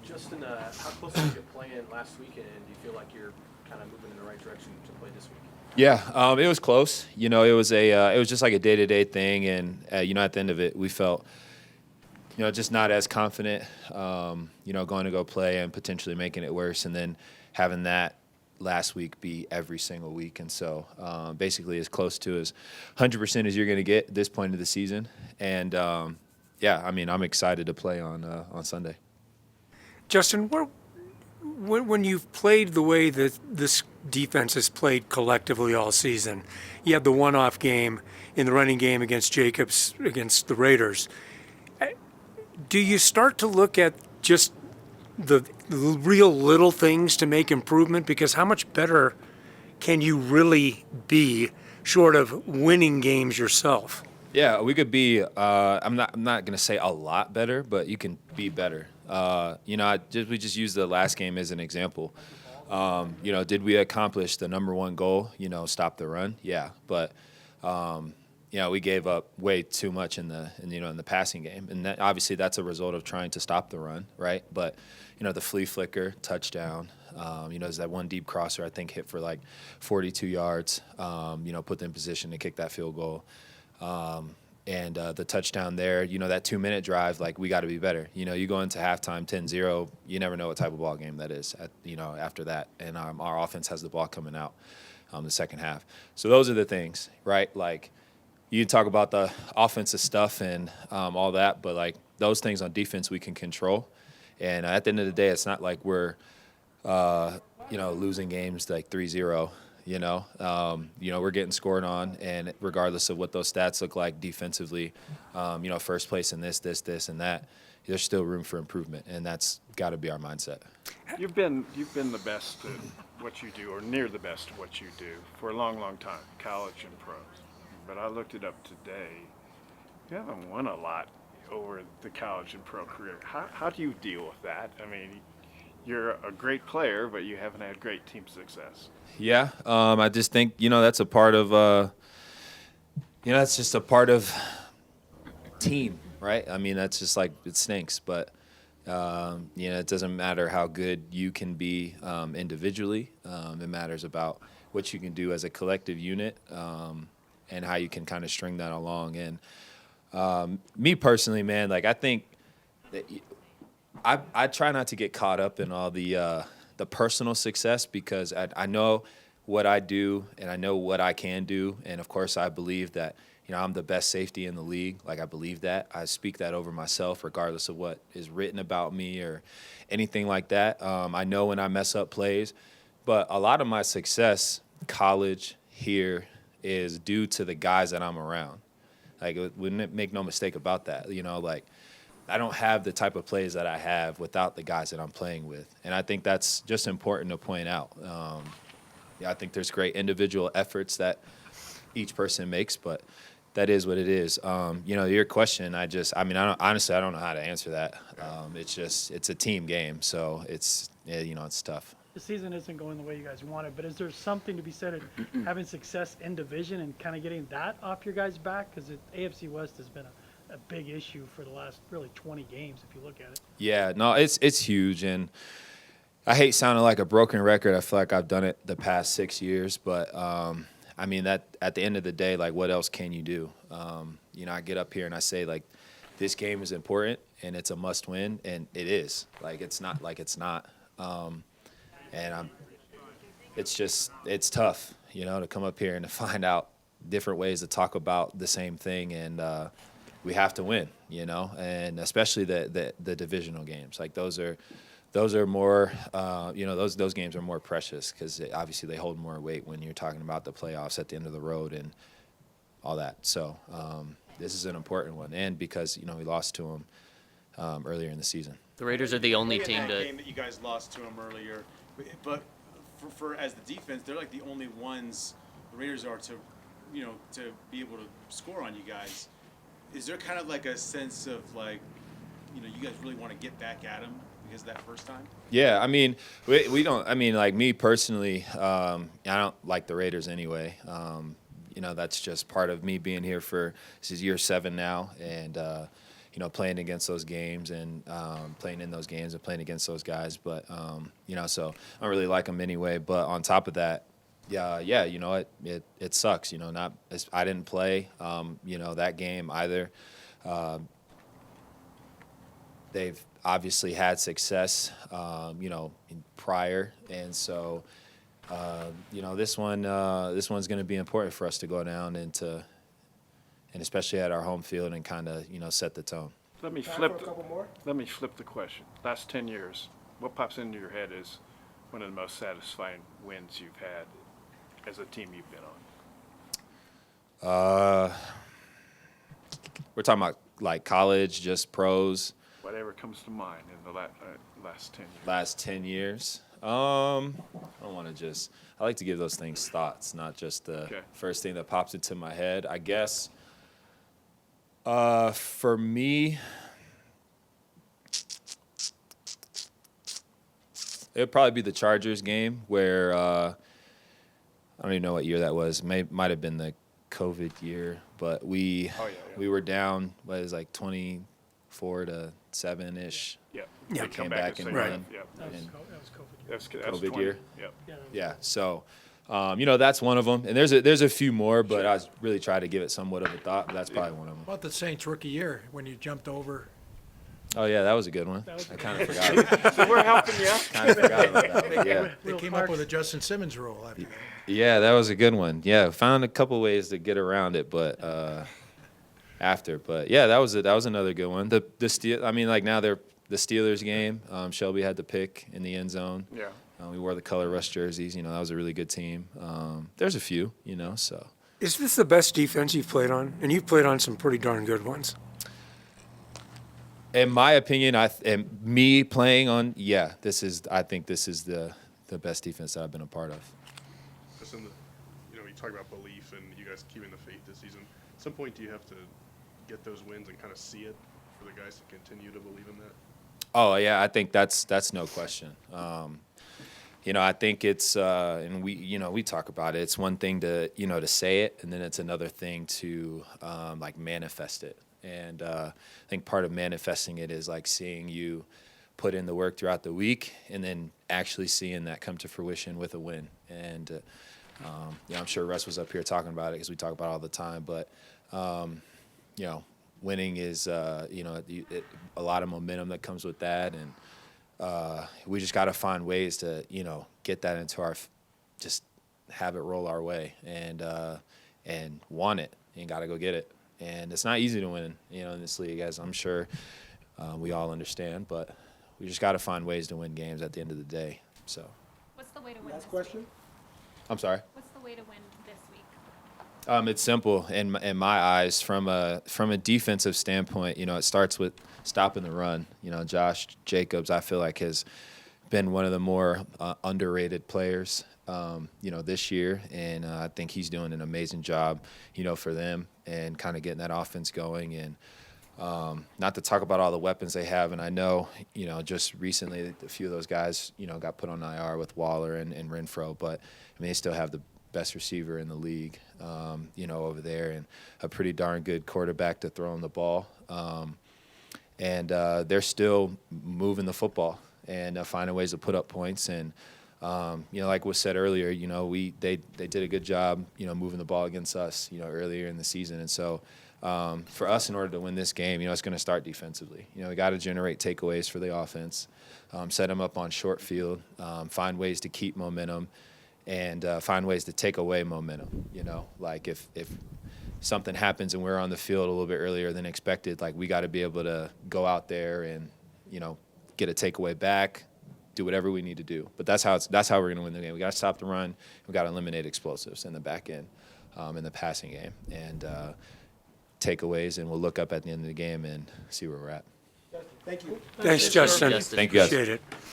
Justin, how close were you to playing last weekend? Do you feel like you're kind of moving in the right direction to play this week? Yeah, it was close. It was just like a day-to-day thing, and at the end of it, we felt, just not as confident, going to go play and potentially making it worse, and then having that last week be every single week, and so basically as close to as 100% as you're going to get at this point of the season, and I'm excited to play on Sunday. Justin, when you've played the way that this defense has played collectively all season, you had the one-off game in the running game against Jacobs against the Raiders. Do you start to look at just the real little things to make improvement? Because how much better can you really be short of winning games yourself? Yeah, we could be. I'm not going to say a lot better, but you can be better. We just use the last game as an example. Did we accomplish the number one goal? Stop the run. Yeah, but we gave up way too much in the passing game, and obviously that's a result of trying to stop the run, right? But the flea flicker touchdown. There's that one deep crosser I think hit for like 42 yards. Put them in position to kick that field goal. And the touchdown there, that 2-minute drive, like we got to be better. You go into halftime 10-0, you never know what type of ball game that is, after that. And our offense has the ball coming out the second half. So those are the things, right? Like you talk about the offensive stuff and all that, but like those things on defense we can control. And at the end of the day, it's not like we're, losing games like 3-0. We're getting scored on, and regardless of what those stats look like defensively, first place in this, and that, there's still room for improvement, and that's got to be our mindset. You've been the best at what you do, or near the best at what you do, for a long, long time, college and pros. But I looked it up today. You haven't won a lot over the college and pro career. How do you deal with that? I mean, you're a great player, but you haven't had great team success. Yeah, I just think that's a part of that's just a part of team, right? I mean, that's just like it stinks, but it doesn't matter how good you can be individually. It matters about what you can do as a collective unit and how you can kind of string that along. And me personally, man, like I think that I try not to get caught up in all the personal success because I know what I do and I know what I can do. And, of course, I believe that, I'm the best safety in the league. Like, I believe that. I speak that over myself regardless of what is written about me or anything like that. I know when I mess up plays. But a lot of my success, college, here, is due to the guys that I'm around. Like, make no mistake about that. I don't have the type of plays that I have without the guys that I'm playing with. And I think that's just important to point out. I think there's great individual efforts that each person makes, but that is what it is. Your question, I don't know how to answer that. It's a team game, so it's tough. The season isn't going the way you guys wanted, but is there something to be said at having success in division and kind of getting that off your guys' back? Because the AFC West has been a big issue for the last really 20 games if you look at it. Yeah, no, it's huge, and I hate sounding like a broken record. I feel like I've done it the past 6 years, but that at the end of the day, like what else can you do? I get up here and I say like this game is important and it's a must win, and it is. Like it's not like it's not. It's tough, to come up here and to find out different ways to talk about the same thing, and we have to win, and especially the divisional games. Like those are more, those games are more precious because obviously they hold more weight when you're talking about the playoffs at the end of the road and all that. So this is an important one, and because we lost to them earlier in the season. The Raiders are the only team to. Game that you guys lost to them earlier, but for as the defense, they're like the only ones the Raiders are to be able to score on you guys. Is there kind of like a sense of like, you guys really want to get back at them because of that first time? Yeah, I mean, we don't. I mean, like me personally, I don't like the Raiders anyway. That's just part of me being here this is year 7 now, and playing against those games and playing in those games and playing against those guys. But, so I don't really like them anyway. But on top of that, it sucks. I didn't play, that game either. They've obviously had success, prior. And so, this one's going to be important for us to go down and especially at our home field and kind of, set the tone. Let me flip the question. Last 10 years, what pops into your head is one of the most satisfying wins you've had as a team you've been on? We're talking about like college, just pros. Whatever comes to mind in the last 10 years. Last 10 years. I don't want to just. I like to give those things thoughts, not just the first thing that pops into my head. I guess. For me, it would probably be the Chargers game where I don't even know what year that was. Might have been the COVID year, but we were down. What is like 24-7 ish. Yeah. We came back and won. Yeah. That was COVID. That's COVID 20, year? Yep. Yeah. So, that's one of them, and there's a few more, but I really try to give it somewhat of a thought. But that's probably one of them. About the Saints rookie year when you jumped over. Oh yeah, that was a good one. That was I a kind of forgot. So we're helping you. Kind of forgot about that one. Yeah. They Will came Clark- up with a Justin Simmons rule after that. Yeah, that was a good one. Yeah, found a couple ways to get around it, but But yeah, that was another good one. The Steel. I mean, like now they're the Steelers game. Shelby had the pick in the end zone. Yeah. We wore the color rush jerseys. That was a really good team. There's a few. So. Is this the best defense you've played on? And you've played on some pretty darn good ones. In my opinion, and me playing on, I think this is the best defense that I've been a part of. Just in the, you talk about belief and you guys keeping the faith this season. At some point, do you have to get those wins and kind of see it for the guys to continue to believe in that? Oh yeah, I think that's no question. I think it's and we talk about it. It's one thing to to say it, and then it's another thing to like manifest it. And I think part of manifesting it is like seeing you put in the work throughout the week, and then actually seeing that come to fruition with a win. And I'm sure Russ was up here talking about it because we talk about it all the time. But winning is a lot of momentum that comes with that, and we just got to find ways to get that into our just have it roll our way and want it and got to go get it. And it's not easy to win, in this league, as I'm sure we all understand. But we just got to find ways to win games at the end of the day. So. What's the way to win Last this question? week? I'm sorry. What's the way to win this week? It's simple in my eyes. From a defensive standpoint, it starts with stopping the run. Josh Jacobs, I feel like, has been one of the more underrated players, this year, and I think he's doing an amazing job, for them and kind of getting that offense going. And not to talk about all the weapons they have, and I know, just recently a few of those guys, got put on IR with Waller and Renfro, but I mean they still have the best receiver in the league, over there, and a pretty darn good quarterback to throw him the ball. And they're still moving the football and finding ways to put up points. And like was said earlier, they did a good job, moving the ball against us, earlier in the season. And so for us, in order to win this game, it's going to start defensively. We got to generate takeaways for the offense, set them up on short field, find ways to keep momentum, and find ways to take away momentum. Like if something happens and we're on the field a little bit earlier than expected, like we got to be able to go out there and get a takeaway back, do whatever we need to do. But that's how we're going to win the game. We got to stop the run. We got to eliminate explosives in the back end, in the passing game, and takeaways. And we'll look up at the end of the game and see where we're at. Thank you. Thanks, Justin. Justin. Thank you, guys. Appreciate it.